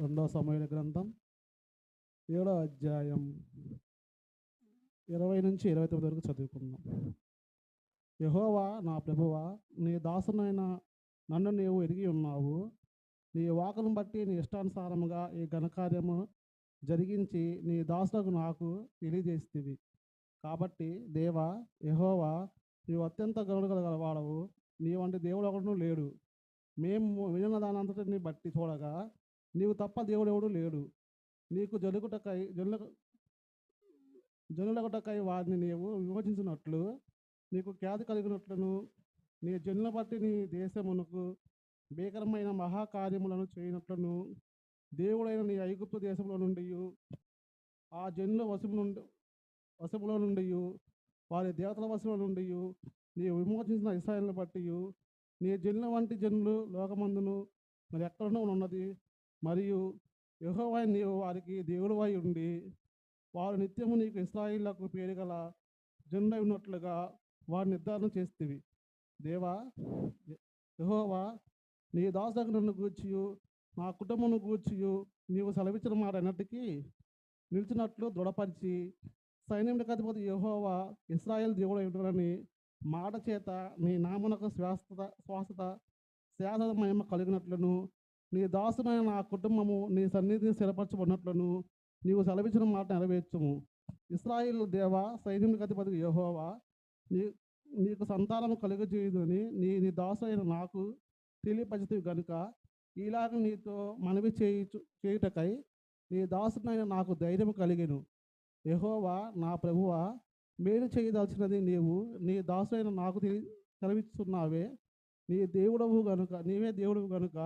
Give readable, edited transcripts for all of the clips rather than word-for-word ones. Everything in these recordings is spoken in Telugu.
రెండవ సమూయేలు గ్రంథం 7వ అధ్యాయం 20-29 వరకు చదువుకుందాం. యెహోవా నా ప్రభువా, నీ దాసునైన నన్ను నీవు ఎరిగి ఉన్నావు. నీ వాక్కును బట్టి నీ ఇష్టానుసారముగా ఈ ఘనకార్యము జరిగించి నీ దాసులకు నాకు తెలియజేస్తివి. కాబట్టి దేవా యెహోవా, నీవు అత్యంత గరుడు గలవాడవు. నీ వంటి దేవుడు ఒకడును లేడు. మేము వినిన దానంతటిని బట్టి చూడగా నీవు తప్ప దేవుడెవడు లేడు. నీకు జనులగుటకై వారిని నీవు విమోచించినట్లు, నీకు ఖ్యాతి కలిగినట్లును, నీ జనుల బట్టి నీ దేశమునకు భీకరమైన మహాకార్యములను చేయనట్లును, దేవుడైన నీ ఐగుప్తు దేశంలో నుండి ఆ జనుల వశములో నుండి వారి దేవతల వశములో నుండి నీవు విమోచించిన ఇశ్రాయేలును బట్టి నీ జనుల వంటి జనులు లోకమందును మరి ఎక్కడనో ఉన్నది. మరియు యెహోవా నీవు వారికి దేవుడవై ఉండి వారు నిత్యము నీకు ఇశ్రాయేలులకు పేరు గల జనులై ఉన్నట్లుగా వారిని నిర్ధారణ చేస్తేవి. దేవా యెహోవా, నీ దాసులకు నన్ను గూర్చియు నా కుటుంబమును గూర్చియు నీవు సెలవిచ్చిన మాట అన్నటికీ నిలిచినట్లు దృఢపరిచి, సైన్యములకు అధిపతి యెహోవా ఇశ్రాయేలు దేవుడై ఉంటునని మాట చేత నీ నామనకు శాశ్వత మహిమ కలిగినట్లును, నీ దాసునైన నా కుటుంబము నీ సన్నిధిని స్థిరపరచబడినట్లును నీవు సెలవిచ్చిన మాట నెరవేర్చుము. ఇశ్రాయేలు దేవా, సైన్యములకు అధిపతి యెహోవా, నీకు సంతానము కలుగజేయుదని నీ దాసునైన నాకు తెలియపరిచితివి గనుక ఇలాగ నీతో మనవి చేయుటకై నీ దాసునైన నాకు ధైర్యం కలిగెను. యెహోవా నా ప్రభువా, మేలు చేయదలచినది నీవు నీ దాసునైన నాకు సెలవిస్తున్నావే. నీవే దేవుడవు గనుక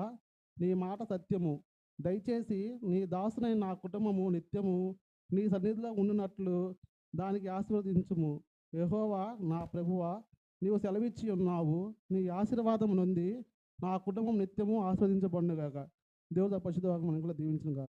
నీ మాట సత్యము. దయచేసి నీ దాసునైన నా కుటుంబము నిత్యము నీ సన్నిధిలో ఉండినట్లు దానికి ఆశీర్వదించుము. యెహోవా నా ప్రభువా, నీవు సెలవిచ్చి ఉన్నావు. నీ ఆశీర్వాదం నుండి నా కుటుంబం నిత్యము ఆస్వాదించబడునుగాక. దేవుడు పరిశుద్ధ వాక్కు మనకు దీవించునుగాక.